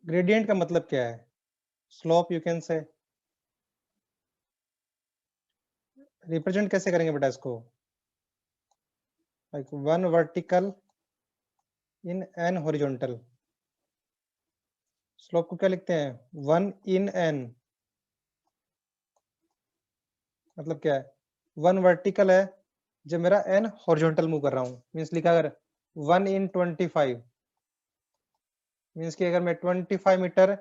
Gradient का मतलब क्या है? स्लोप यू कैन से। रिप्रेजेंट कैसे करेंगे बेटा इसको? Like one vertical in an horizontal. Slope को क्या लिखते हैं? One in N. मतलब क्या है? वन वर्टिकल है जब मेरा एन हॉरिजॉन्टल मूव कर रहा हूँ, मीन्स लिखा अगर वन इन 25, मीन्स कि अगर मैं 25 मीटर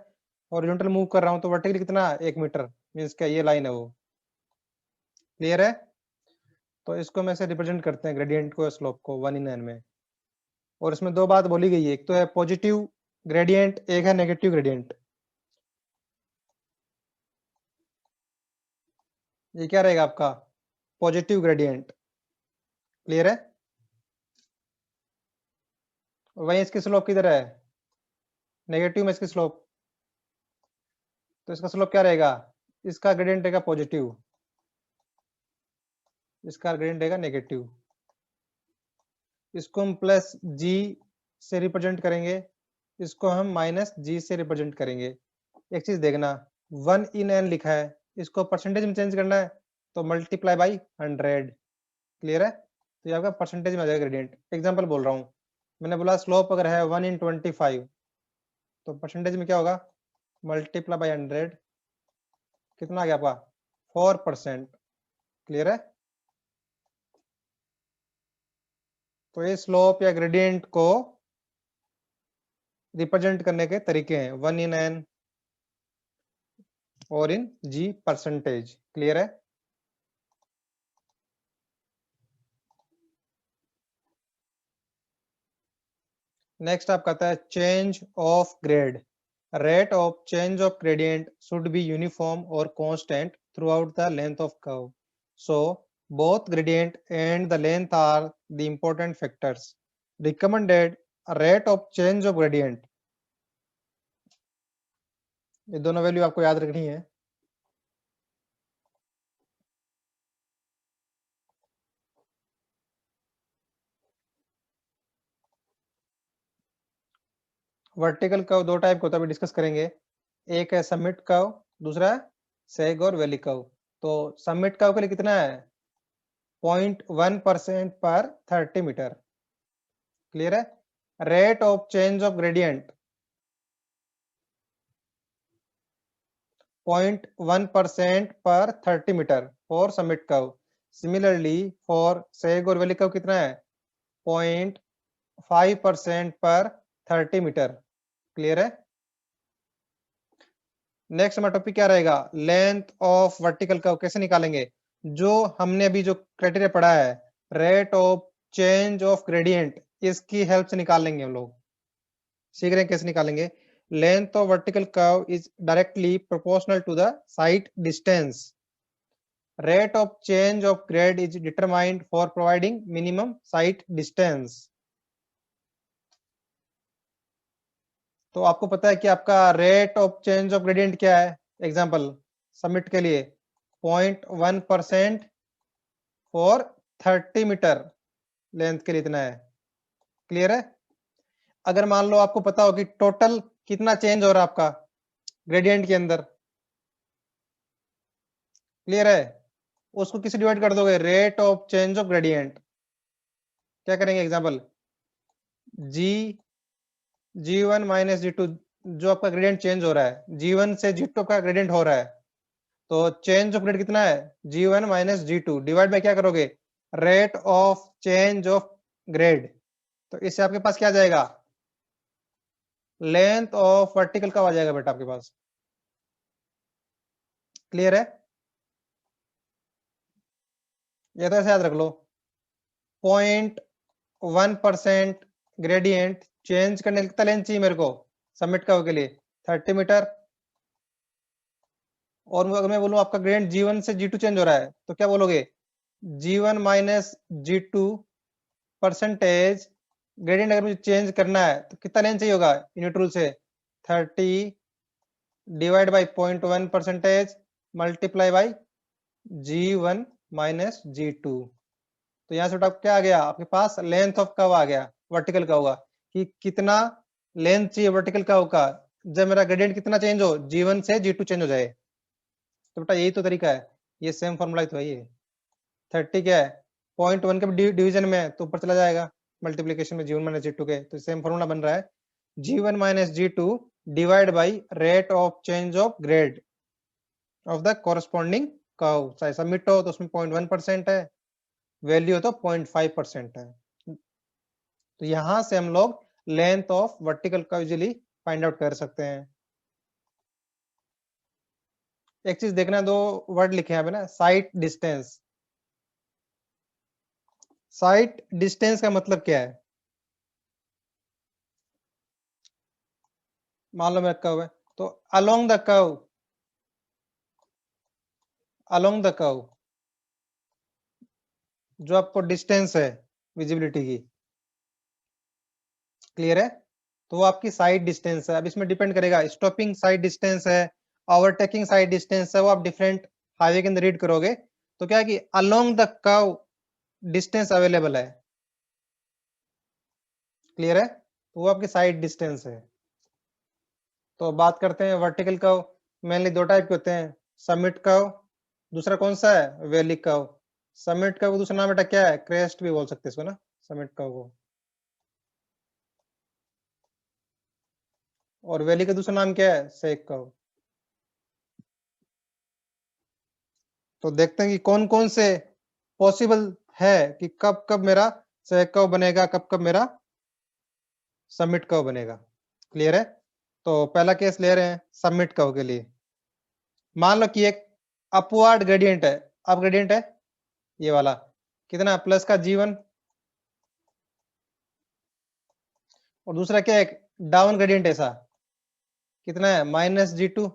हॉरिजॉन्टल मूव कर रहा हूँ तो वर्टिकल कितना? 1 मीटर। मीन्स क्या ये लाइन है वो। क्लियर है? तो इसको में से रिप्रेजेंट करते हैं ग्रेडियंट को, स्लोप को, वन इन एन में। और इसमें दो बात बोली गई है, एक तो है पॉजिटिव ग्रेडियंट, एक है नेगेटिव ग्रेडियंट। ये क्या रहेगा आपका? Positive gradient. क्लियर है? वहीं इसकी स्लोप किधर है? नेगेटिव में इसकी स्लोप। तो इसका स्लोप क्या रहेगा? इसका ग्रेडियंट रहेगा पॉजिटिव, इसका ग्रेडियंट रहेगा नेगेटिव। इसको हम प्लस जी से रिप्रेजेंट करेंगे, इसको हम माइनस जी से रिप्रेजेंट करेंगे। एक चीज देखना, वन इन एन लिखा है, इसको परसेंटेज में चेंज करना है तो मल्टीप्लाई बाई 100। क्लियर है? तो ये आपका परसेंटेज में आ जाएगा ग्रेडियंट। एग्जांपल बोल रहा हूँ, मैंने बोला स्लोप अगर है 1 इन 25, तो परसेंटेज में क्या होगा? मल्टीप्लाई बाई 100, कितना आ गया आपका? 4%। क्लियर है? तो ये स्लोप या ग्रेडियंट को रिप्रेजेंट करने के तरीके हैं, वन इन एन और इन जी परसेंटेज। क्लियर है? नेक्स्ट आप कहता है change of grade. Rate of change of gradient should be uniform और constant throughout the length of curve, so both gradient and the length are the important factors. Recommended rate of change of gradient, ये दोनों value आपको याद रखनी है। Vertical curve दो type का होता है, अभी डिस्कस करेंगे। एक है समिट कर्व, दूसरा है सेग और वैली कर्व। तो समिट कर्व के लिए कितना है? 0.1% पर 30 मीटर। क्लियर है? Rate of change of gradient 0.1% पर 30 metre for summit curve. Similarly for sag और वैली कर्व कितना है? 0.5% पर 30 मीटर। क्लियर है? नेक्स्ट हमारा टॉपिक क्या रहेगा? लेंथ ऑफ वर्टिकल कर्व कैसे निकालेंगे? जो हमने अभी जो क्राइटेरिया पढ़ा है, rate of change of gradient, इसकी हेल्प से निकाल लेंगे हम लोग। सीख रहे हैं कैसे निकालेंगे? Length of vertical curve is directly proportional to the sight distance. Rate of change of grade is determined for providing minimum site distance. तो आपको पता है कि आपका rate of change of gradient क्या है? एग्जांपल समिट के लिए 0.1% फॉर 30 मीटर लेंथ के लिए इतना है। क्लियर है? अगर मान लो आपको पता हो कि टोटल कितना चेंज हो रहा है आपका ग्रेडियंट के अंदर, क्लियर है, उसको किसी डिवाइड कर दोगे? Rate of change of gradient क्या करेंगे? एग्जांपल G1 माइनस G2, जो आपका ग्रेडियंट चेंज हो रहा है, G1 से G2 का ग्रेडियंट हो रहा है, तो चेंज ऑफ ग्रेड कितना है? G1 minus G2 divide by क्या करोगे? Rate of change of grade. तो इससे आपके पास क्या जाएगा? लेंथ ऑफ वर्टिकल का आ जाएगा बेटा आपके पास। क्लियर है? ये तो ऐसे याद रख लो, 0.1% ग्रेडियंट चेंज करने कितना लेंथ चाहिए मेरे को सबमिट का के लिए? 30 मीटर। और अगर मैं बोलूं आपका ग्रेडियंट G1 से G2 चेंज हो रहा है, तो क्या बोलोगे? G1 minus G2 percentage gradient अगर मुझे चेंज करना है तो कितना लेंथ चाहिए होगा यूनिट रूल से? 30 divide by 0.1% multiply by G1 minus G2। तो यहाँ से क्या आ गया आपके पास? लेंथ ऑफ कर्व आ गया, वर्टिकल कर्व का, कि कितना लेंथ चाहिए वर्टिकल कर्व का जब मेरा ग्रेडियंट कितना चेंज हो, G1 से G2 चेंज हो जाए। तो बेटा यही तो तरीका है, ये सेम फॉर्मूला तो है ये। 30 क्या है, 0.1 के डिवीजन में तो ऊपर चला जाएगा मल्टीप्लीकेशन में G1 माइनस G2 के, तो सेम फॉर्मूला बन रहा है G1 minus G2 divide by rate of change of grade of the corresponding curve. चाहे सबमिट हो तो उसमें 0.1% है, वैल्यू हो तो 0.5% है। तो यहां से हम लोग length of vertical curve easily find out कर सकते हैं। एक चीज देखना, दो वर्ड लिखे हैं यहाँ पे ना, साइट डिस्टेंस। साइट डिस्टेंस का मतलब क्या है? मान लो मेरा कर्व है, तो along the curve, along the curve जो आपको डिस्टेंस है विजिबिलिटी की, क्लियर है, तो वो आपकी साइड डिस्टेंस है। अब इसमें डिपेंड करेगा, स्टॉपिंग साइड डिस्टेंस है, ओवरटेकिंग साइड डिस्टेंस है, वो आप डिफरेंट हाईवे के अंदर रीड करोगे तो क्या है कि along the curve distance available है, क्लियर है, तो वो आपकी साइड डिस्टेंस है। तो बात करते हैं वर्टिकल कर्व, मेनली दो टाइप के होते हैं, समिट कर्व, दूसरा कौन सा है, वैली कर्व। समिट कर्व दूसरा नाम बेटा क्या है, क्रेस्ट भी बोल सकते हैं इसको ना, समिट कर्व को। और वैली का दूसरा नाम क्या है, सेक कर्व। तो देखते हैं कि कौन कौन से पॉसिबल है कि कब कब मेरा सेक कर्व बनेगा, कब कब मेरा समिट कर्व बनेगा, क्लियर है। तो पहला केस ले रहे हैं समिट कर्व के लिए। मान लो कि एक अपवर्ड ग्रेडियंट है, अप ग्रेडियंट है ये वाला, कितना प्लस का G1, और दूसरा क्या है, डाउन ग्रेडियंट ऐसा, कितना है -G2।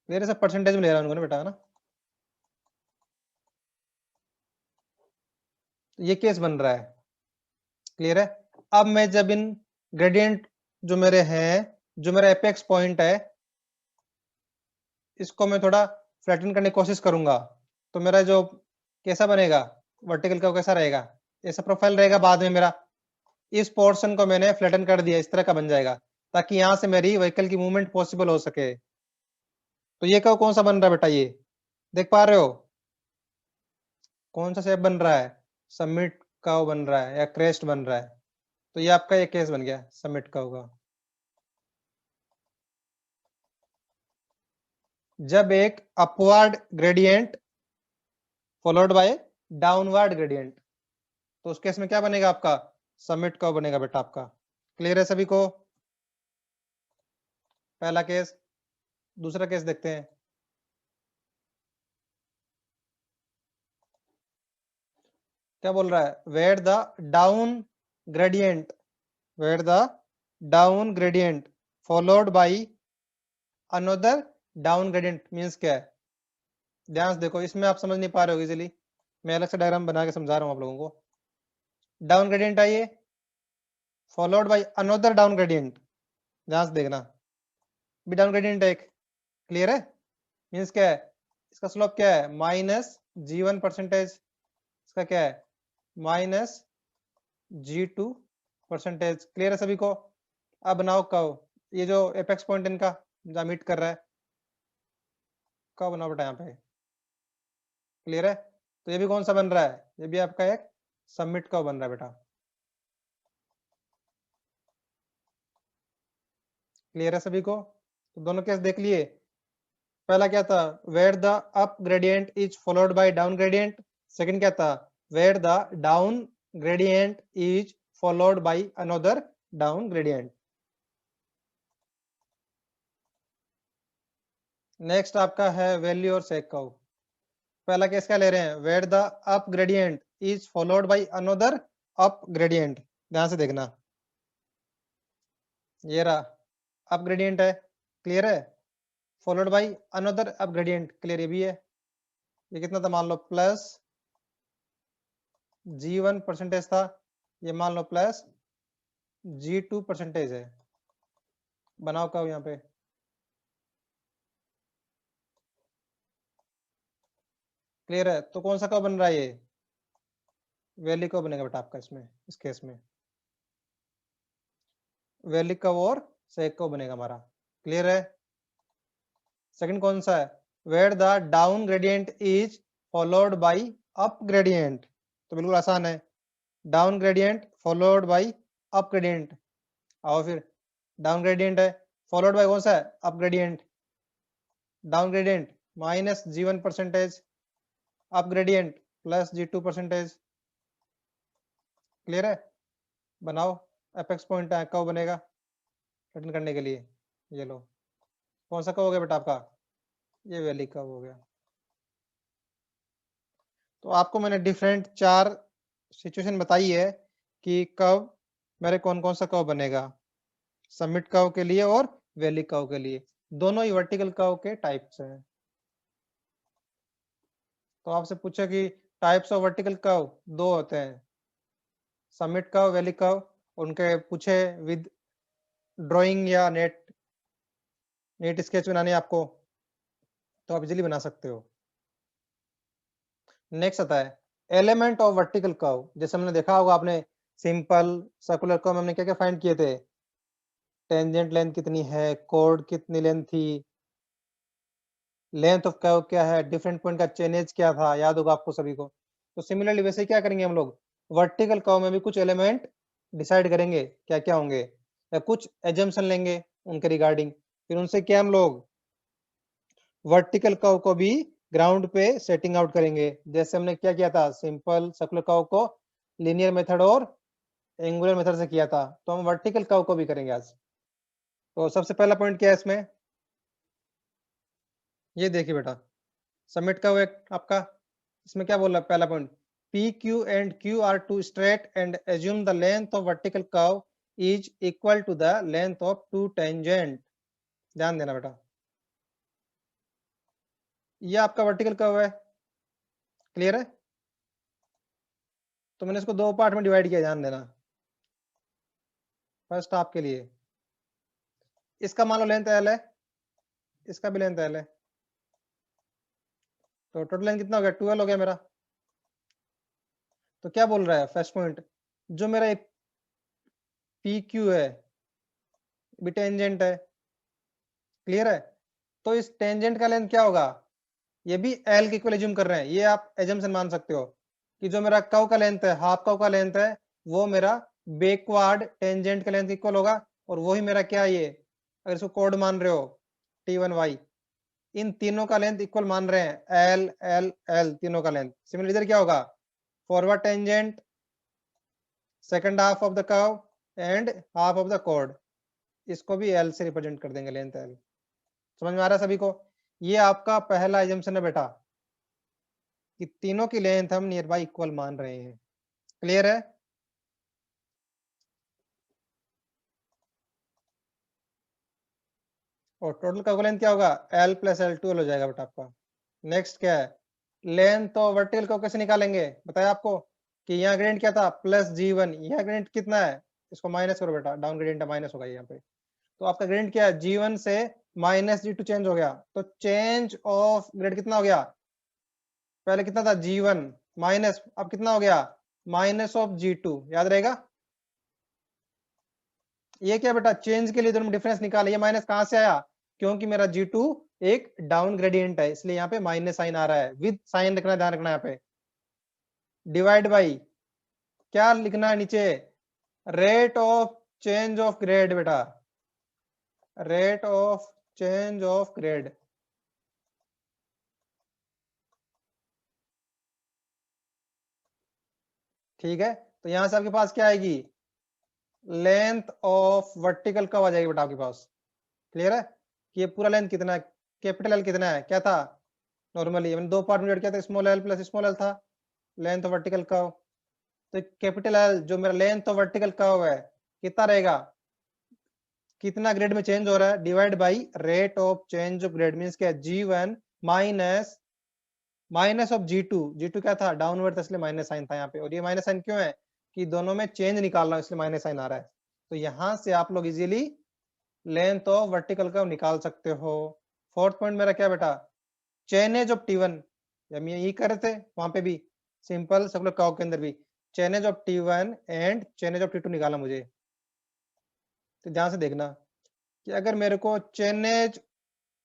मेरे से परसेंटेज में ले रहा हूँ ना बेटा, है ना। तो ये केस बन रहा है, क्लियर है। अब मैं जब इन ग्रेडियंट जो मेरे हैं, जो मेरा एपेक्स पॉइंट है, इसको मैं थोड़ा फ्लैटन करने की कोशिश करूंगा, तो मेरा जो कैसा बनेगा, वर्टिकल का कैसा रहेगा, ऐसा प्रोफाइल रहेगा। बाद में मेरा इस पोर्शन को मैंने फ्लैटन कर दिया, इस तरह का बन जाएगा, ताकि यहां से मेरी व्हीकल की मूवमेंट पॉसिबल हो सके। तो ये कब कौन सा बन रहा है बेटा, ये देख पा रहे हो कौन सा शेप बन रहा है, समिट कर्व बन रहा है या क्रेस्ट बन रहा है। तो ये आपका एक केस बन गया समिट कर्व का। जब एक upward gradient followed bye downward gradient, तो उस केस में क्या बनेगा आपका, समिट कर्व बनेगा बेटा आपका। क्लियर है सभी को, पहला केस। दूसरा केस देखते हैं, क्या बोल रहा है, where the down gradient, where the down gradient followed by another down gradient means क्या है। ध्यान से देखो, इसमें आप समझ नहीं पा रहे हो इजीली, मैं अलग से डायग्राम बना के समझा रहा हूं आप लोगों को। डाउन ग्रेडियंट आइए, followed by another down gradient, ध्यान से देखना, भी डाउन ग्रेडियंट है एक, क्लियर है। मींस क्या है, इसका स्लोप क्या है, -G1 परसेंटेज, इसका क्या है -G2 परसेंटेज। क्लियर है सभी को। अब बनाओ कर्व, ये जो एपेक्स पॉइंट इनका जहां मीट कर रहा है, कर्व बनाओ बेटा यहाँ पे, क्लियर है। तो ये भी कौन सा बन रहा है, ये भी आपका एक सबमिट कर्व बन रहा है बेटा, क्लियर है सभी को। तो दोनों केस देख लिए। पहला क्या था, where the up gradient is followed by down gradient. Second क्या था, where the down gradient is followed by another down gradient. Next आपका है वैल्यू और सेक कर्व। पहला केस क्या ले रहे हैं, where the up gradient is followed by another up gradient. ध्यान से देखना, ये रहा अप ग्रेडियंट है, क्लियर है, followed by another up gradient, clear ये भी है। ये कितना था, मान लो +G1 परसेंटेज था, ये मान लो +G2 परसेंटेज है। बनाओ कर्व यहाँ पे, क्लियर है। तो कौन सा कर्व बन रहा है, ये वैली कर्व बनेगा बेटा आपका इसमें, इस केस में वैली कर्व और से एक कर्व बनेगा हमारा। क्लियर है? सेकंड कौन सा है? Where the down gradient is followed by up gradient. तो बिल्कुल आसान है, down gradient followed by up gradient. आओ फिर, डाउन ग्रेडियंट है, फॉलोड बाय कौन सा है? Up gradient. Down gradient minus G1 percentage, up gradient plus G2 percentage. Clear है? बनाओ, एपेक्स पॉइंट कब बनेगा रिटर्न करने के लिए? ये लो, कौन सा कब हो गया बेटा आपका? ये वैली कब हो गया। तो आपको मैंने डिफरेंट 4 सिचुएशन बताई है कि कब मेरे कौन कौन सा कव बनेगा, समिट कव के लिए और वैली कव के लिए। दोनों ही वर्टिकल कव के टाइप्स हैं। तो आपसे पूछा कि टाइप्स ऑफ वर्टिकल कर्व 2 होते हैं, समिट कर्व, वैली कर्व। उनके पूछे विद ड्राइंग या नेट स्केच बनाने आपको, तो आप इजीली बना सकते हो। नेक्स्ट आता है एलिमेंट ऑफ वर्टिकल कर्व। जैसे हमने देखा होगा, आपने सिंपल सर्कुलर कर्व में हमने क्या क्या फाइंड किए थे? टेंजेंट लेंथ कितनी है, कोड कितनी लेंथ थी, लेंथ ऑफ कर्व क्या है, डिफरेंट पॉइंट का चेनेज क्या था, याद होगा आपको सभी को। तो सिमिलरली वैसे क्या करेंगे हम लोग, वर्टिकल कर्व में भी कुछ एलिमेंट डिसाइड करेंगे क्या क्या होंगे, या कुछ एजम्पशन लेंगे उनके रिगार्डिंग, फिर उनसे क्या हम लोग वर्टिकल कर्व को भी ग्राउंड पे सेटिंग आउट करेंगे। जैसे हमने क्या किया था, सिंपल सर्कुलर कर्व को लीनियर मेथड और एंगुलर मेथड से किया था, तो हम वर्टिकल कर्व को भी करेंगे आज। तो सबसे पहला पॉइंट क्या है इसमें, ये देखिए बेटा, सबमिट कर्व एक आपका, इसमें क्या बोल रहा है पहला point, P Q and Q R two straight and assume the length of vertical curve is equal to the length of two tangent. ध्यान देना बेटा, ये आपका वर्टिकल कर्व है। क्लियर है? तो मैंने इसको 2 पार्ट में डिवाइड किया, ध्यान देना। फर्स्ट आपके लिए, इसका मान लो लेंथ एल है, इसका भी लेंथ एल है, तो टोटल लेंथ कितना हो गया? 12 हो गया मेरा। तो क्या बोल रहा है फर्स्ट पॉइंट, जो मेरा पी क्यू है भी टेंजेंट है। क्लियर है? तो इस टेंजेंट का लेंथ क्या होगा, ये भी एल के इक्वल एज्यूम कर रहे हैं, ये आप एजम्पशन मान सकते हो कि जो मेरा कर्व का लेंथ है, हाफ कर्व का लेंथ है, वो मेरा बैकवर्ड टेंजेंट का लेंथ इक्वल होगा, और वही मेरा क्या है, ये अगर इसको कोड मान रहे हो T1y, इन तीनों का लेंथ इक्वल मान रहे हैं, एल एल एल तीनों का लेंथ। सिमिलर इधर क्या होगा, forward tangent, second half of the curve and half of the code, इसको भी एल से रिप्रेजेंट कर देंगे, लेंथ एल। समझ में आ रहा है सभी को? ये आपका पहला एजम्पशन है बेटा, कि तीनों की लेंथ हम नियर बाई इक्वल मान रहे हैं। क्लियर है? और टोटल का लेंथ क्या होगा, एल प्लस एल 12 हो जाएगा बेटा आपका। नेक्स्ट क्या है, लेंथ तो वर्टिकल को कैसे निकालेंगे, बताया आपको कि यहाँ ग्रेडियंट क्या था, प्लस G1, यहाँ ग्रेडियंट कितना है, इसको माइनस करो बेटा, डाउन ग्रेडियंट माइनस होगा यहाँ पे। तो आपका ग्रेडियंट क्या है, G1 से माइनस G2 चेंज हो गया, तो चेंज ऑफ ग्रेड कितना हो गया, पहले कितना था G1 माइनस, अब कितना हो गया माइनस ऑफ G2, याद रहेगा। ये क्या बेटा, चेंज के लिए दोनों डिफरेंस निकाले, ये माइनस कहां से आया, क्योंकि मेरा G2 एक डाउन ग्रेडियंट है, इसलिए यहाँ पे माइनस साइन आ रहा है, विद साइन रखना, ध्यान रखना यहाँ पे। डिवाइड बाई क्या लिखना है नीचे, rate of change of grade बेटा, rate of change of grade. ठीक है, तो यहां से आपके पास क्या आएगी, लेंथ ऑफ वर्टिकल कब आ जाएगी बेटा आपके पास। क्लियर है कि ये पूरा लेंथ कितना है, कैपिटल एल कितना है, क्या था, नॉर्मली मैंने 2 पार्ट में डिवाइड किया था, small L plus small L था, लेंथ ऑफ वर्टिकल कर्व। तो कैपिटल एल जो मेरा लेंथ ऑफ वर्टिकल कर्व है कितना रहेगा, कितना ग्रेड में चेंज हो रहा है, divide by rate of change of grade, means क्या, G1 minus minus of G2, G2 क्या था, डाउनवर्ड था, इसलिए माइनस साइन था यहाँ पे, और ये माइनस साइन क्यों है, कि दोनों में चेंज निकाल रहा हूं, इसलिए माइनस साइन आ रहा है। तो यहां से आप लोग easily length of vertical curve निकाल सकते हो। फोर्थ पॉइंट मेरा क्या बेटा, चेनेज ऑफ T1, हम ये कर रहे थे वहां पे भी, सिंपल सर्कुलर कर्व के अंदर भी chainage of T1 and chainage of T2 निकाला मुझे। तो ध्यान से देखना, कि अगर मेरे को चेन एज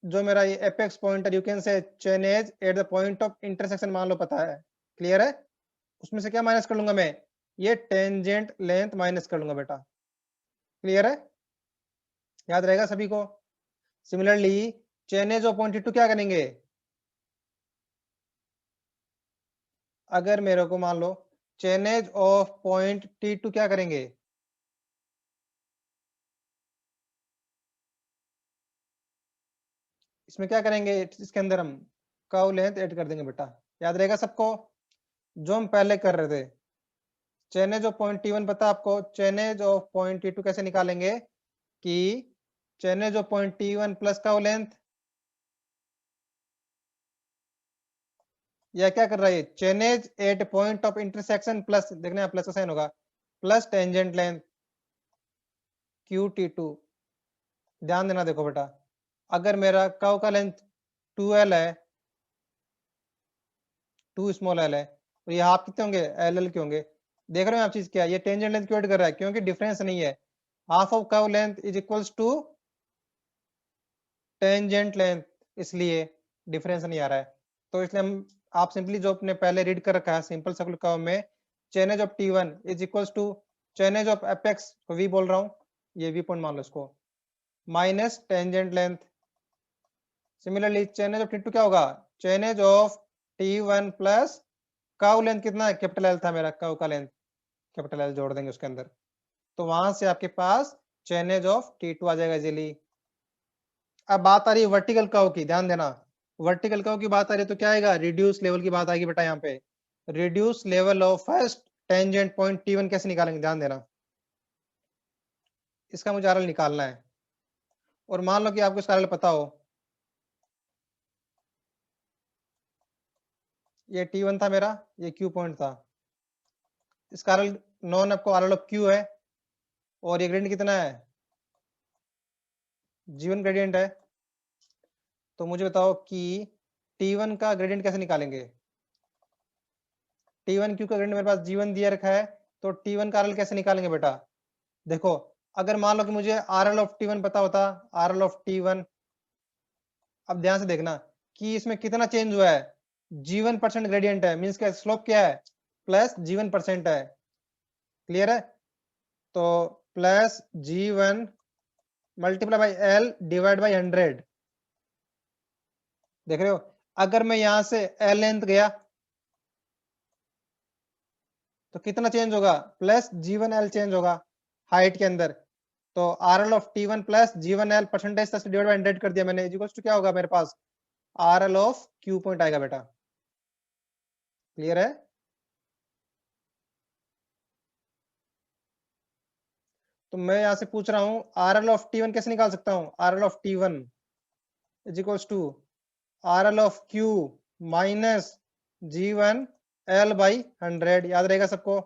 जो मेरा ये एपेक्स पॉइंट है, you can say chainage at the point of intersection मान लो पता है, क्लियर है, उसमें से क्या माइनस कर लूंगा मैं, ये टेंजेंट लेंथ माइनस कर लूंगा बेटा, क्लियर है, याद रहेगा सभी को। Similarly chainage of point T2 क्या करेंगे, अगर मेरे को मान लो chainage of point T2 क्या करेंगे, इसमें क्या करेंगे, इसके अंदर हम कर्व लेंथ ऐड कर देंगे बेटा, याद रहेगा सबको, जो हम पहले कर रहे थे। Chain as of point T1 पता आपको, chain as of point T2 कैसे निकालेंगे कि chainage of point T1 plus curve length, या क्या कर रहा है, chainage at point of intersection plus, देखना प्लस का साइन होगा, प्लस टेंजेंट लेंथ QT2। ध्यान देना, देखो बेटा, अगर मेरा कर्व का लेंथ 2L है, 2 स्मॉल l है, तो ये हाफ कितने होंगे, LL के होंगे। देख रहे हो आप चीज क्या, ये टेंजेंट लेंथ क्यों ऐड कर रहा है, क्योंकि डिफरेंस नहीं है, half of curve length is equals to tangent length, इसलिए डिफरेंस नहीं आ रहा है। तो इसलिए हम, आप सिंपली जो अपने पहले रीड कर रखा है सिंपल सर्कुलर कर्व में, chainage of T1 is equals to chainage of apex को V बोल रहा हूँ, ये V पॉइंट मान लो इसको, minus tangent length. Similarly chainage of T2 क्या होगा, chainage of T1 plus curve length कितना है, कैपिटल L था मेरा कर्व का लेंथ, कैपिटल L जोड़ देंगे उसके अंदर, तो वहां से आपके पास चेन एज ऑफ T2 आ जाएगा इजीली। अब बात आ रही है वर्टिकल कर्व की, ध्यान देना, वर्टिकल कर्व की बात आ रही है तो क्या आएगा, रिड्यूस लेवल की बात आएगी बेटा, यहाँ पे reduce level of first tangent point T1 कैसे निकालेंगे, ध्यान देना, इसका मुझे आरएल निकालना है। और मान लो कि आपको इसका आरएल पता हो, ये T1 था मेरा, ये Q पॉइंट था, इसका आरएल नॉन आपको आरएल ऑफ Q है, और ये ग्रेडियंट कितना है, G1 ग्रेडियंट है। तो मुझे बताओ कि T1 का ग्रेडियंट कैसे निकालेंगे, T1 Q का ग्रेडियंट मेरे पास G1 दिया रखा है, तो T1 का आरएल कैसे निकालेंगे बेटा, देखो, अगर मान लो कि मुझे आरएल ऑफ T1 पता होता, आरएल ऑफ T1, अब ध्यान से देखना कि इसमें कितना चेंज हुआ है, G1% ग्रेडियंट है, मींस क्या स्लोप क्या है, प्लस G1% है, क्लियर है, तो plus G1 multiply by L divide by 100, देख रहे हो, अगर मैं यहां से L लेंथ गया तो कितना चेंज होगा, प्लस G1L चेंज होगा हाइट के अंदर, तो RL of T1 plus G1L percentage divide by 100 कर दिया मैंने, इक्वल्स टू क्या होगा मेरे पास, RL ऑफ Q पॉइंट आएगा बेटा, क्लियर है। तो मैं यहां से पूछ रहा हूं RL ऑफ T1 कैसे निकाल सकता हूं, RL of T1 is equals to RL of Q minus G1L by 100, याद रहेगा सबको।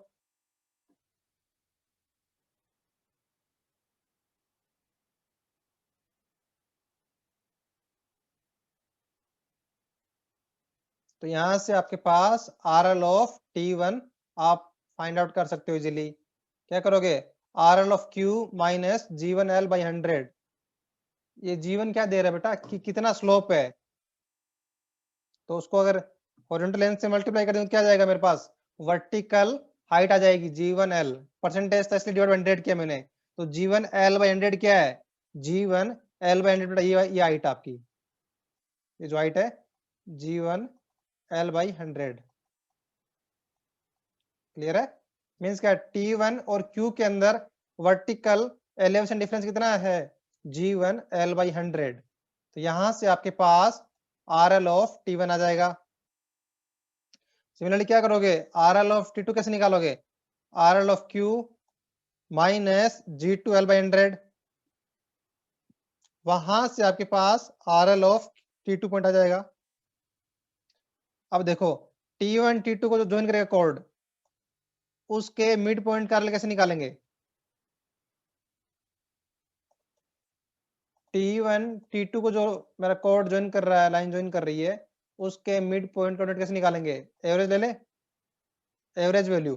तो यहां से आपके पास RL ऑफ T1 आप फाइंड आउट कर सकते हो इजीली, क्या करोगे, RL of Q minus G1L by 100, ये G1 क्या दे रहा है बेटा कि कितना स्लोप है, तो उसको अगर हॉरिजॉन्टल लेंथ से मल्टीप्लाई कर दें तो क्या जाएगा मेरे पास, वर्टिकल हाइट आ जाएगी G1L, परसेंटेज था इसलिए डिवाइड 100 किया मैंने, तो G1L बाई 100 क्या है, G1L बाई 100 बेटा ये हाइट आपकी, ये जो हाइट है G1L बाई 100, क्लियर है, मीन्स क्या T1 और Q के अंदर वर्टिकल एलिवेशन डिफरेंस कितना है, G1L बाई 100, तो यहां से आपके पास RL ऑफ T1 आ जाएगा। सिमिलरली क्या करोगे, RL ऑफ T2 कैसे निकालोगे, RL of Q minus G2L by 100, वहां से आपके पास RL ऑफ T2 पॉइंट आ जाएगा। अब देखो T1 T2 को जो ज्वाइन करेगा कॉर्ड, उसके मिड पॉइंट का RL कैसे निकालेंगे, T1 T2 को जो मेरा कॉर्ड ज्वाइन कर रहा है, लाइन ज्वाइन कर रही है, उसके मिड पॉइंट कोऑर्डिनेट कैसे निकालेंगे, एवरेज ले ले, एवरेज वैल्यू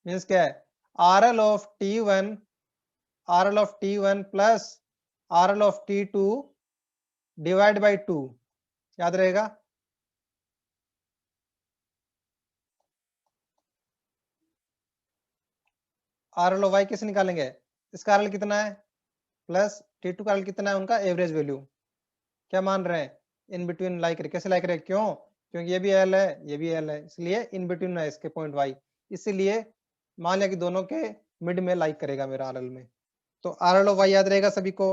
मींस क्या है, RL of T1 plus RL of T2 divide by 2, याद रहेगा। RL of Y कैसे निकालेंगे, इसका RL कितना है प्लस T2 का RL कितना है, उनका एवरेज वैल्यू क्या मान रहे हैं, इन बिटवीन लाइक रहे, कैसे लाइक रहे, क्यों, क्योंकि ये भी L है ये भी L है, इसलिए इन बिटवीन है इसके पॉइंट Y, इसीलिए मान लिया कि दोनों के मिड में लाइक करेगा मेरा RL में। तो RL of Y याद रहेगा सभी को।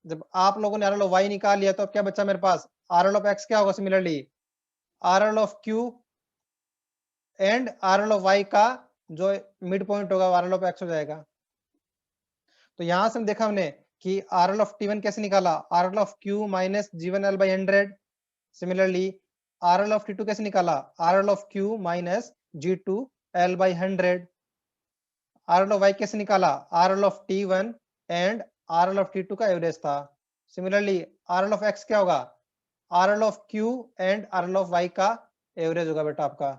जब आप लोगों ने RL of Y निकाल लिया तो अब क्या बचा मेरे पास, RL of X क्या होगा, similarly RL of Q and RL of Y का जो मिड पॉइंट होगा RL of X हो जाएगा। तो यहां से हम देखा हमने कि RL of T1 कैसे निकाला, RL of Q minus G1L by 100। Similarly RL of T2 कैसे निकाला, RL of Q minus G2L by 100। RL of Y कैसे निकाला, RL of T1 and RL of T2 का एवरेज था। सिमिलरली RL of X क्या होगा, RL of Q and RL of Y का average होगा बेटा आपका।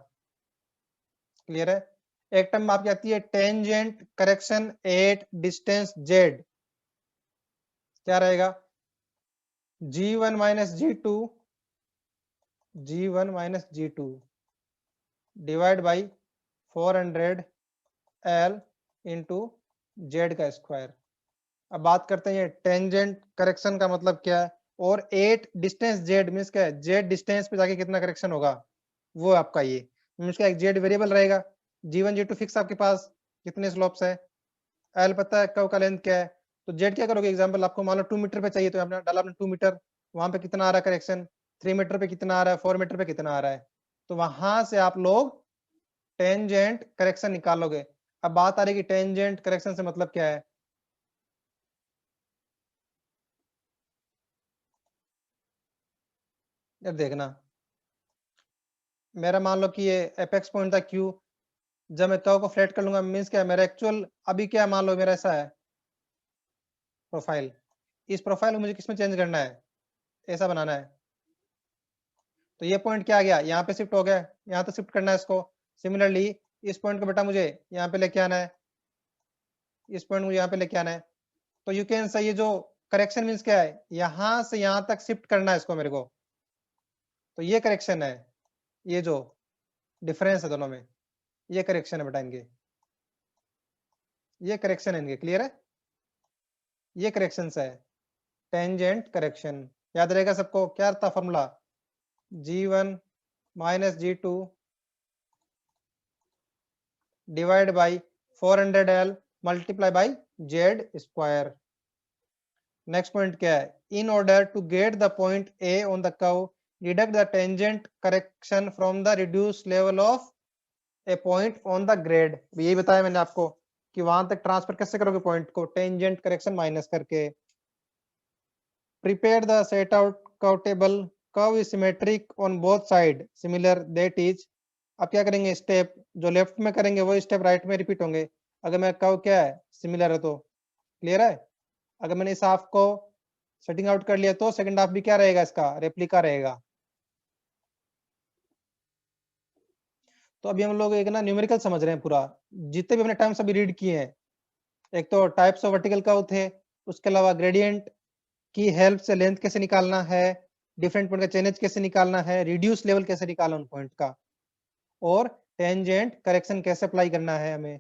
क्लियर है। एक टर्म आपकी आती है tangent correction at distance Z, क्या रहेगा, G1 minus G2 divide by 400 L into Z का स्क्वायर। अब बात करते हैं टेंजेंट करेक्शन का मतलब क्या है, और 8 डिस्टेंस Z मींस क्या है, Z डिस्टेंस पे जाके कितना करेक्शन होगा, वो आपका ये मींस क्या, एक Z वेरिएबल रहेगा, G1 G2 फिक्स आपके पास कितने स्लोप्स है, L पता है, कर्व का लेंथ क्या है, तो Z क्या करोगे, एग्जांपल आपको मान लो 2 मीटर पे चाहिए तो आपने डाला आपने 2 मीटर, वहां पे कितना आ रहा है करेक्शन, 3 मीटर पे कितना आ रहा है, 4 मीटर पे कितना आ रहा है, तो वहां से आप लोग टेंजेंट करेक्शन निकालोगे। अब बात आ रही है कि टेंजेंट करेक्शन से मतलब क्या है, यार देखना, मेरा मान लो कि ये एपेक्स पॉइंट था Q, जब मैं कर्व को फ्लैट कर लूंगा मींस क्या है, मेरा एक्चुअल अभी क्या मान लो मेरा ऐसा है प्रोफाइल, इस प्रोफाइल को मुझे किसमें चेंज करना है, ऐसा बनाना है, तो ये पॉइंट क्या आ गया, यहाँ पे शिफ्ट हो गया, यहाँ तो शिफ्ट करना है इसको। सिमिलरली इस पॉइंट को बेटा मुझे यहाँ पे लेके आना है, इस पॉइंट को यहाँ पे लेके आना है, तो यू कैन से ये जो करेक्शन मींस क्या है, यहाँ से यहाँ तक शिफ्ट करना है इसको मेरे को, तो ये करेक्शन है, ये जो डिफरेंस है दोनों में, ये करेक्शन है बेटा इनके, ये करेक्शन है इनके, क्लियर है, ये करेक्शन है, टेंजेंट करेक्शन। याद रहेगा सबको, क्या था formula, G1 minus G2 divide by 400L multiply by Z square. Next point क्या है, in order to get the point A on the curve deduct the tangent correction from the reduce level of a point on the grade. यही बताया मैंने आपको कि वहां तक transfer कैसे करोगे पॉइंट को, टेंजेंट करेक्शन माइनस करके। Prepare the set out curve table, curve is symmetric on both side similar that is. अब क्या करेंगे, स्टेप जो लेफ्ट में करेंगे वो स्टेप राइट में रिपीट होंगे, अगर मैं कर्व क्या है सिमिलर है तो, क्लियर है। अगर मैंने इस हाफ को सेटिंग आउट कर लिया तो सेकंड हाफ भी क्या रहेगा, इसका रेप्लिका रहेगा। तो अभी हम लोग एक ना न्यूमेरिकल समझ रहे हैं पूरा, जितने भी हमने टर्म्स अभी रीड किए हैं, एक तो टाइप्स ऑफ वर्टिकल कर्व थे, उसके अलावा ग्रेडियंट की हेल्प से लेंथ कैसे निकालना है, डिफरेंट पॉइंट का चेनेज कैसे निकालना है, रिड्यूस लेवल कैसे निकालना उन पॉइंट का, और टेंजेंट करेक्शन कैसे अप्लाई करना है हमें।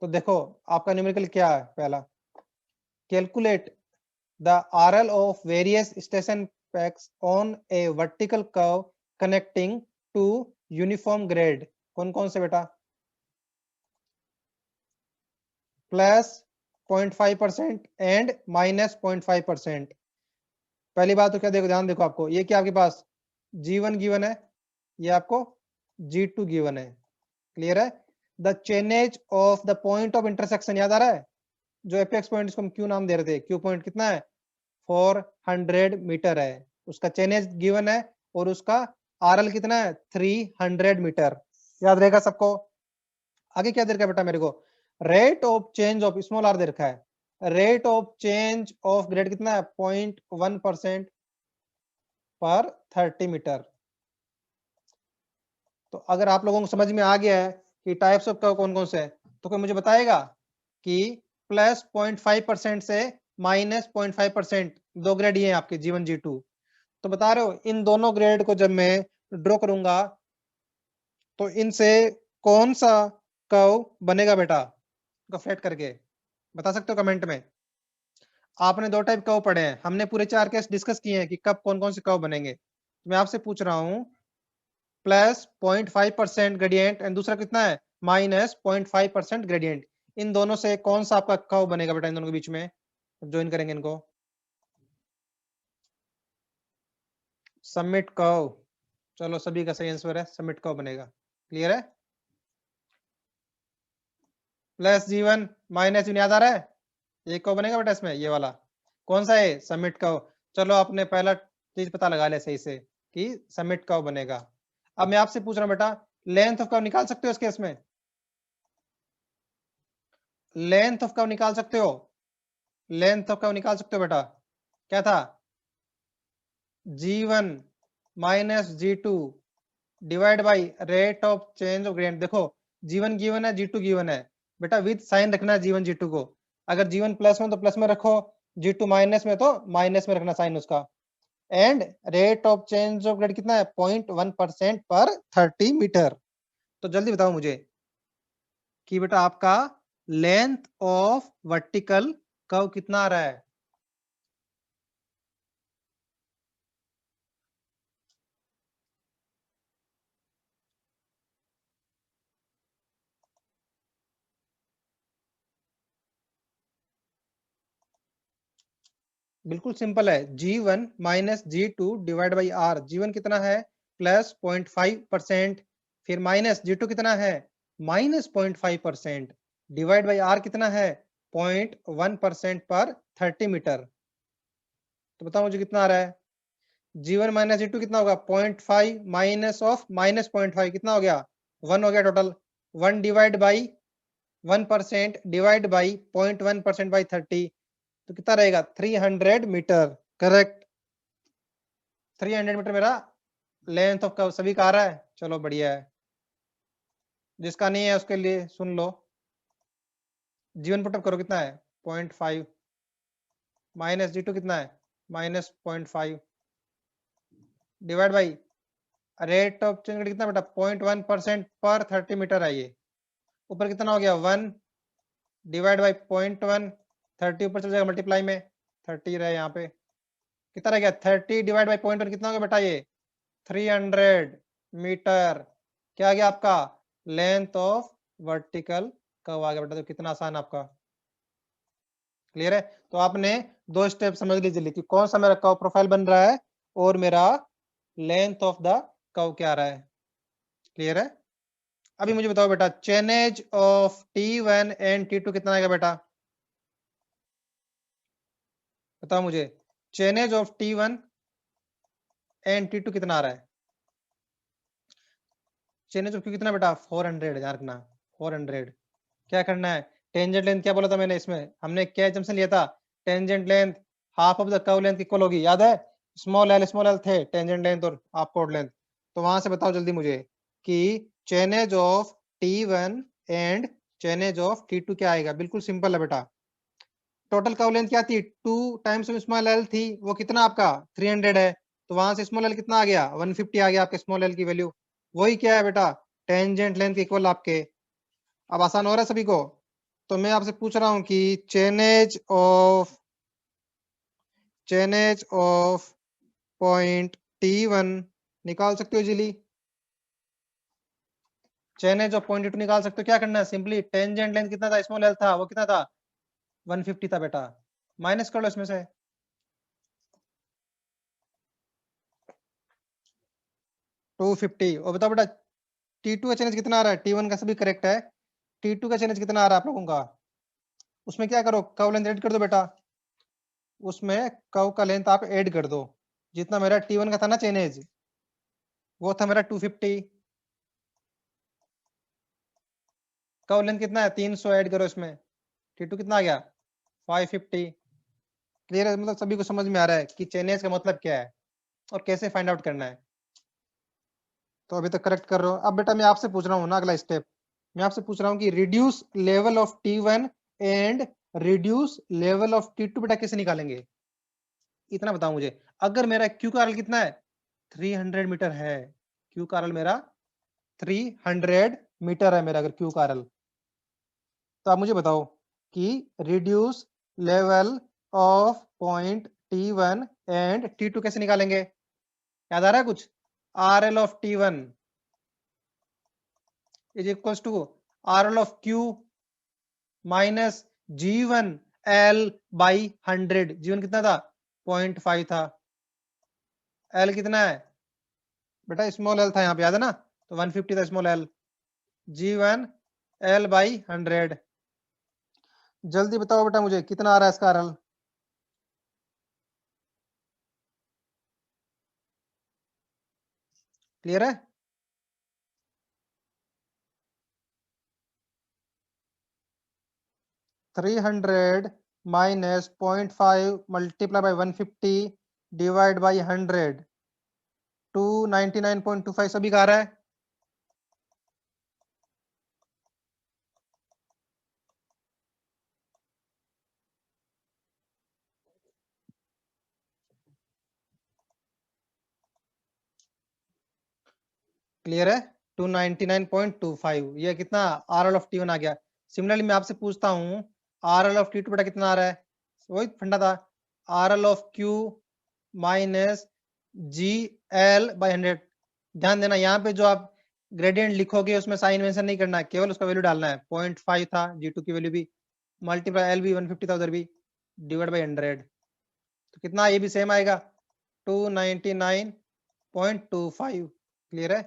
तो देखो आपका न्यूमेरिकल क्या है, पहला calculate the RL of various station packs on a vertical curve connecting to uniform grade। कौन कौन से बेटा, प्लस 0.5% एंड माइनस 0.5%। पहली बात तो क्या देखो, ध्यान देखो आपको, ये क्या आपके पास G1 गिवन है, ये आपको G2 गिवन है, क्लियर है। The chainage of the point of intersection याद आ रहा है, जो एपेक्स पॉइंट इसको हम क्यू नाम दे रहे थे, क्यू पॉइंट कितना है 400 मीटर है, उसका चेनेज गिवन है, और उसका RL कितना है 300 मीटर, याद रहेगा सबको। आगे क्या दे रखा है बेटा मेरे को, rate of change of small r दे रखा है, rate of change of grade कितना है 0.1% पर 30 मीटर। तो अगर आप लोगों को समझ में आ गया है कि टाइप्स ऑफ कर्व कौन कौन से हैं, तो कोई मुझे बताएगा कि प्लस 0.5% से माइनस 0.5%, दो ग्रेड ये हैं आपके G1 G2। तो बता रहे हो इन दोनों ग्रेड को जब मैं ड्रॉ करूंगा तो इनसे कौन सा कर्व बनेगा बेटा, को फ्लैट करके बता सकते हो कमेंट में। आपने दो टाइप कर्व पढ़े हैं, हमने पूरे 4 केस डिस्कस किए हैं कि कब कौन कौन से कर्व बनेंगे। मैं आपसे पूछ रहा हूं प्लस 0.5% ग्रेडियंट एंड दूसरा कितना है माइनस 0.5% ग्रेडियंट, इन दोनों से कौन सा आपका कर्व बनेगा बेटा इन दोनों के बीच में। ज्वाइन करेंगे इनको, सबमिट कर्व। चलो सभी का सही आंसर है, सबमिट कर्व बनेगा। क्लियर है। प्लस G1 माइनस G1 याद आ रहा है, ये कर्व बनेगा बेटा इसमें, ये वाला कौन सा है सबमिट कर्व। चलो आपने पहला चीज पता लगा लिया सही से कि सबमिट कर्व बनेगा। अब मैं आपसे पूछ रहा हूं बेटा लेंथ ऑफ कर्व निकाल सकते हो इस केस में, लेंथ ऑफ कर्व निकाल सकते हो, लेंथ ऑफ कर्व निकाल सकते हो बेटा। क्या था G1 minus G2 divide by rate of change of gradient. देखो G1 गिवन है, G2 गिवन है बेटा, विद साइन रखना है G1 G2 को। अगर G1 प्लस में तो प्लस में रखो, G2 माइनस में तो माइनस में रखना साइन उसका। And rate of change of grade कितना है 0.1% पर 30 मीटर। तो जल्दी बताओ मुझे कि बेटा आपका लेंथ ऑफ वर्टिकल कर्व कितना आ रहा है। बिल्कुल सिंपल है, G1 minus G2 divide by R। G1 कितना है प्लस 0.5%, फिर माइनस G2 कितना है माइनस 0.5%, डिवाइड बाई R कितना है 0.1% पर 30 मीटर। तो बताओ मुझे कितना आ रहा है, G1 माइनस G2 कितना होगा 0.5 माइनस ऑफ माइनस 0.5 कितना हो गया 1 हो गया total. 1 divide by 1% divide by 0.1% by 30, तो कितना रहेगा 300 मीटर। करेक्ट, 300 मीटर मेरा लेंथ ऑफ कर्व। सभी का आ रहा है, चलो बढ़िया है। जिसका नहीं है उसके लिए सुन लो, G1 पुटअप करो कितना है 0.5 माइनस G2 कितना है minus 0.5 divide by rate of change कितना बेटा 0.1% पर 30 मीटर है ये। ऊपर कितना हो गया 1 डिवाइड बाई 0.1, 30 ऊपर चल जाएगा मल्टीप्लाई में, 30 रहे यहाँ पे, कितना रह गया 30 डिवाइड बाई 0.1 कितना हो गया बेटा ये 300 मीटर। क्या आ गया आपका लेंथ ऑफ वर्टिकल कर्व आ गया बेटा। तो कितना आसान आपका, क्लियर है। तो आपने दो स्टेप समझ लीजिए कि कौन सा मेरा कर्व प्रोफाइल बन रहा है और मेरा लेंथ ऑफ द कर्व क्या आ रहा है। क्लियर है। अभी मुझे बताओ बेटा chainage of T1 and T2 कितना आएगा बेटा, बताओ मुझे chainage of T1 and T2 कितना आ रहा है। चेनेज ऑफ Q कितना बेटा 400, याद रखना 400। क्या करना है टेंजेंट लेंथ, क्या बोला था मैंने इसमें, हमने क्या एजम्पशन लिया था tangent length half of the curve length equal होगी, याद है स्मॉल एल थे टेंजेंट लेंथ और हाफ कोड लेंथ। तो वहां से बताओ जल्दी मुझे कि chainage of T1 and chainage of T2 क्या आएगा। बिल्कुल सिंपल है बेटा, टोटल कर्व लेंथ क्या थी 2 टाइम्स स्मॉल एल थी, वो कितना आपका 300 है। तो वहां से स्मॉल एल कितना आ गया 150 आ गया आपके स्मॉल एल की वैल्यू। वही क्या है बेटा टेंजेंट लेंथ इक्वल आपके। अब आसान हो रहा है सभी को। तो मैं आपसे पूछ रहा हूं कि चेनेज ऑफ पॉइंट T1 निकाल सकते हो easily, chainage of point T2 निकाल सकते हो। क्या करना है सिंपली टेंजेंट लेंथ कितना था स्मॉल एल था, वो कितना था 150 था बेटा, माइनस कर लो इसमें से 250। और बताओ बेटा T2 का चेनेज कितना आ रहा है, T1 का सभी करेक्ट है, T2 का चेनेज कितना आ रहा है आप लोगों का। उसमें क्या करो कर्व लेंथ ऐड कर दो बेटा, उसमें कर्व का लेंथ आप ऐड कर दो। जितना मेरा T1 का था ना चेनेज वो था मेरा 250, कर्व लेंथ कितना है 300 ऐड करो इसमें, T2 कितना आ गया 550। क्लियर है, मतलब सभी को समझ में आ रहा है कि चेनेज का मतलब क्या है और कैसे फाइंड आउट करना है। तो अभी तक करेक्ट कर रहे हो। अब बेटा मैं आपसे पूछ रहा हूँ ना अगला स्टेप, मैं आपसे पूछ रहा हूँ कि reduce level of T1 and reduce level of T2 बेटा कैसे निकालेंगे, इतना बताओ मुझे। अगर मेरा Q का RL कितना है, 300 मीटर है, Q का RL मेरा 300 मीटर है मेरा, अगर Q का RL, तो आप मुझे बताओ कि reduce level of point T1 and T2 कैसे निकालेंगे, याद आ रहा है कुछ? RL of T1 is equals to RL of Q minus G1 L by 100। G1 कितना था, 0.5 था। L कितना है बेटा, स्मॉल L था यहाँ पे, याद है ना, तो 150 था small L। G1 L by 100। जल्दी बताओ बेटा मुझे कितना आ रहा है इसका RL। क्लियर है? -300 minus 0.5 multiply by 150 divide by 100, 299.25 सभी का आ रहा है। क्लियर है? 299.25, ये कितना RL ऑफ T1 आ गया। सिमिलरली मैं आपसे पूछता हूँ RL ऑफ T2 बेटा कितना आ रहा है, वही फंडा था, RL of Q minus GL by 100। ध्यान देना यहाँ पे जो आप ग्रेडियंट लिखोगे उसमें साइन मेंशन नहीं करना है, केवल उसका वैल्यू डालना है। 0.5 था G2 की वैल्यू भी, मल्टीप्लाई L भी 150 था उधर भी, डिवाइड बाई 100, तो कितना ये भी सेम आएगा 299.25। क्लियर है?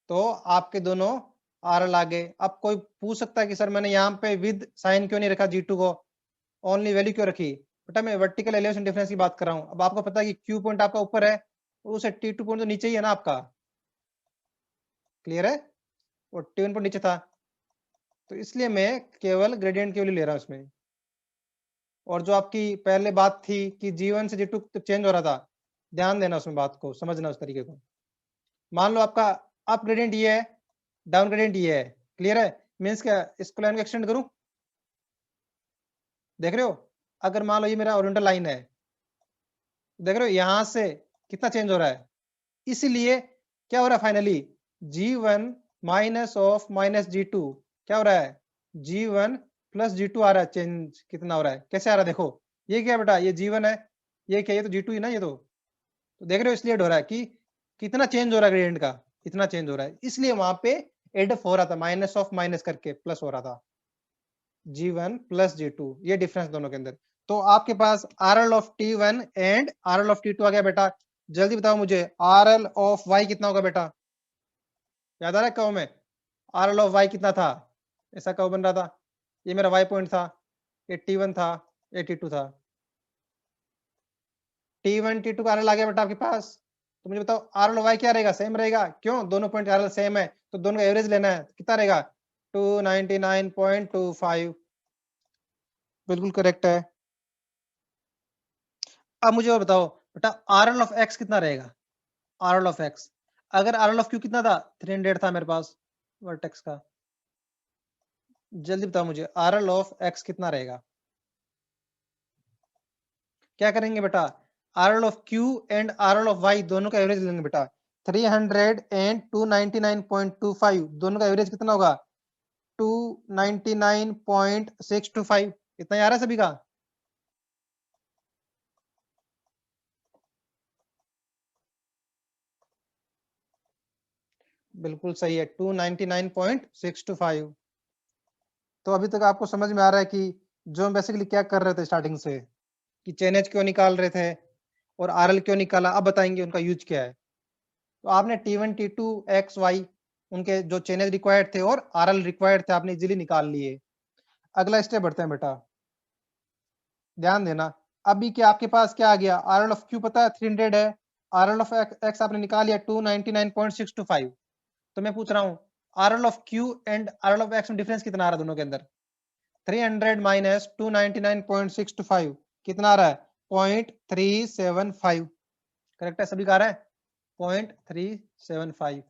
तो आपके दोनों RL आ गए। अब कोई पूछ सकता है कि सर मैंने यहाँ पे विद साइन क्यों नहीं रखा G2 को, ओनली वैल्यू क्यों रखी? बेटा मैं वर्टिकल एलिवेशन डिफरेंस की बात कर रहा हूँ। अब आपको पता है कि Q पॉइंट आपका ऊपर है और उसे T2 पॉइंट तो नीचे ही है ना आपका। क्लियर है? और T1 पॉइंट नीचे था, तो इसलिए मैं केवल ग्रेडियंट की वैल्यू ले रहा हूँ इसमें। और जो आपकी पहले बात थी कि G1 से G2 तो चेंज हो रहा था, ध्यान देना उसमें, बात को समझना उस तरीके को। मान लो आपका अप ग्रेडियंट ये है, डाउन ग्रेडियंट ये है। क्लियर है? मीन्स क्या, इसको लाइन को एक्सटेंड करूं, देख रहे हो? अगर मान लो ये मेरा ओरिएंटल लाइन है, देख रहे हो यहां से कितना चेंज हो रहा है, इसीलिए क्या हो रहा है finally, G1 minus of minus G2 क्या हो रहा है, G1 प्लस G2 आ रहा है। चेंज कितना हो रहा है, कैसे आ रहा है देखो, ये क्या बेटा, ये G1 है, ये क्या, ये तो G2 ही ना, ये तो देख रहे हो इसलिए हो रहा है कि कितना चेंज हो रहा है ग्रेडियंट का, इतना चेंज हो रहा है, इसलिए वहां पे एडअप हो रहा था, माइनस ऑफ माइनस करके प्लस हो रहा था, G1 प्लस G2, ये डिफरेंस दोनों के अंदर। तो आपके पास RL of T1 and RL of T2 आ गया बेटा। जल्दी बताओ मुझे RL ऑफ Y कितना होगा बेटा, याद आ रहा है कव में, RL ऑफ Y कितना था, ऐसा कव बन रहा था, ये मेरा Y पॉइंट था, ये T1 था, ये T2 था। T1 T2 का RL आ गया बेटा आपके पास। तो मुझे बताओ RL ऑफ Y क्या रहेगा, सेम रहेगा, क्यों, दोनों पॉइंट RL सेम है, तो दोनों का एवरेज लेना है, कितना रहेगा 299.25, बिल्कुल करेक्ट है। अब मुझे और बताओ बेटा RL ऑफ X कितना रहेगा, RL ऑफ X, अगर RL ऑफ Q कितना था, 300 था मेरे पास वर्टेक्स का, जल्दी बताओ मुझे RL ऑफ X कितना रहेगा। क्या करेंगे बेटा, RL of Q and RL of Y दोनों का एवरेज लेंगे बेटा। 300 एंड 299.25 दोनों का एवरेज कितना होगा, 299.625, इतना ही आ रहा है सभी का। बिल्कुल सही है, 299.625। तो अभी तक आपको समझ में आ रहा है कि जो हम बेसिकली क्या कर रहे थे स्टार्टिंग से, कि चेन एज क्यों निकाल रहे थे और RL क्यों निकाला, अब बताएंगे उनका यूज क्या है। तो आपने T1 T2 X Y उनके जो चेनेज रिक्वायर्ड थे और RL रिक्वायर्ड थे आपने इजीली निकाल लिए। अगला स्टेप बढ़ते हैं बेटा, ध्यान देना। अभी क्या आपके पास क्या आ गया, RL ऑफ Q पता है 300 है, RL ऑफ X आपने निकाल लिया 299.625। तो मैं पूछ रहा हूँ RL of Q and RL of X में डिफरेंस कितना आ रहा है दोनों के अंदर, 300 माइनस 299.625 कितना आ रहा है, 0.375। करेक्ट है, सभी का आ रहा है 0.375।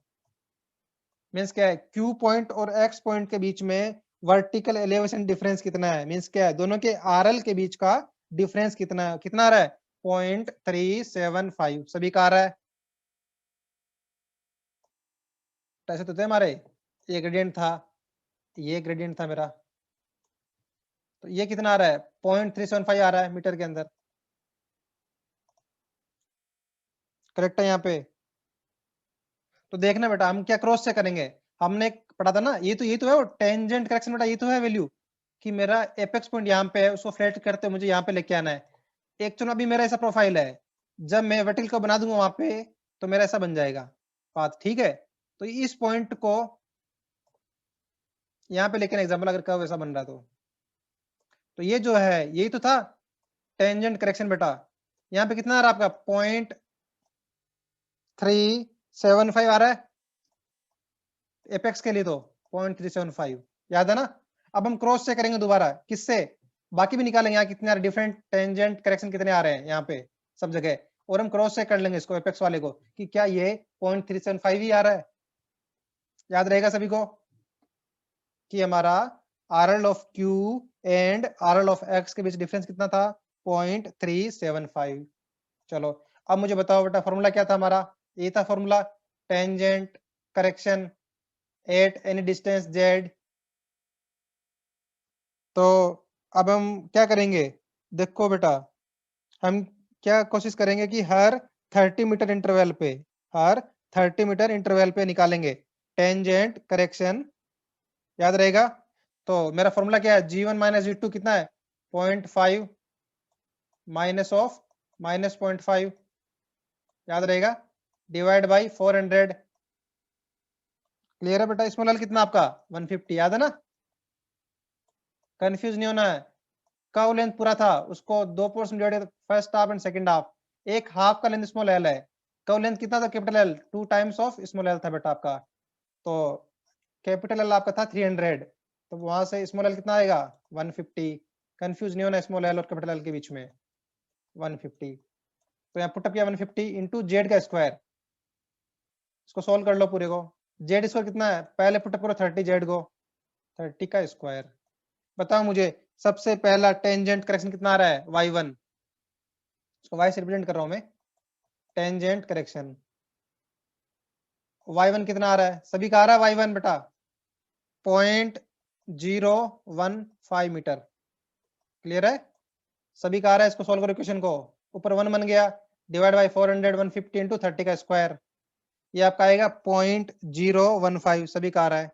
मीन्स क्या है, Q पॉइंट और X पॉइंट के बीच में वर्टिकल एलिवेशन डिफरेंस कितना है, मींस क्या है, दोनों के आरएल के बीच का डिफरेंस कितना है, कितना आ रहा है 0.375 सभी का आ रहा है। ऐसे तो थे हमारे, ये ग्रेडियंट था, ये ग्रेडियंट था मेरा, तो ये कितना आ रहा है 0.375 आ रहा है मीटर के अंदर, करेक्ट है यहाँ पे। तो देखना बेटा हम क्या क्रॉस चेक करेंगे, हमने पढ़ा था ना, ये तो है वो टेंजेंट करेक्शन बेटा, ये तो है वैल्यू कि मेरा एपेक्स पॉइंट यहाँ पे है, उसको फ्लैट करते मुझे यहाँ पे लेके आना है। एक्चुअली अभी मेरा ऐसा प्रोफाइल है, जब मैं वर्टिकल को बना दूंगा वहां पे तो मेरा ऐसा बन जाएगा पाथ, ठीक है। तो इस पॉइंट को यहाँ पे लेके एग्जाम्पल अगर कर्व ऐसा बन रहा तो ये जो है यही तो था टेंजेंट करेक्शन बेटा। यहाँ पे कितना आ रहा है आपका 0.375 आ रहा है एपेक्स के लिए, तो 0.375 याद है ना। अब हम क्रॉस चेक करेंगे दोबारा किससे, बाकी भी निकालेंगे यहाँ कितने आ रहे डिफरेंट टेंजेंट करेक्शन कितने आ रहे हैं यहाँ पे सब जगह, और हम क्रॉस चेक कर लेंगे इसको एपेक्स वाले को कि क्या ये 0.375 ही आ रहा है। याद रहेगा सभी को कि हमारा RL of Q and RL of X के बीच डिफरेंस कितना था 0.375। चलो अब मुझे बताओ बेटा फॉर्मूला क्या था हमारा, ये था formula tangent correction at any distance z। तो अब हम क्या करेंगे, देखो बेटा हम क्या कोशिश करेंगे कि हर 30 मीटर इंटरवल पे, हर 30 मीटर इंटरवल पे निकालेंगे टेंजेंट करेक्शन, याद रहेगा। तो मेरा फॉर्मूला क्या है G1 माइनस G2 कितना है 0.5 माइनस ऑफ माइनस 0.5, याद रहेगा, डिवाइड बाई 400। क्लियर है बेटा, स्मॉल एल कितना आपका 150, याद है ना, कंफ्यूज नहीं होना है। कर्व लेंथ पूरा था, उसको दो portion divide, first half and second half, एक हाफ का लेंथ स्मॉल एल है, कर्व लेंथ कितना था capital L 2 times of small L था बेटा आपका। तो कैपिटल एल आपका था 300, तो वहां से स्मॉल एल कितना आएगा 150। कंफ्यूज नहीं होना स्मॉल एल और कैपिटल एल के बीच में 150। तो यहाँ पुटअप किया 150 इंटू जेड का स्क्वायर, इसको सोल्व कर लो पूरे को, जेड स्क्वायर कितना है, पहले पुटअप करो 30 जेड को, 30 का स्क्वायर। बताओ मुझे सबसे पहला टेंजेंट करेक्शन कितना आ रहा है y1, इसको y से रिप्रेजेंट कर रहा हूं मैं, टेंजेंट करेक्शन y1 कितना आ रहा है, सभी का आ रहा है y1 बेटा 0.015 मीटर। क्लियर है, सभी का आ रहा है, इसको सोल्व करो इक्वेशन को, ऊपर 1 बन गया, डिवाइड बाई 400 150 इंटू 30 का स्क्वायर, ये आपका आएगा 0.015 सभी का आ रहा है।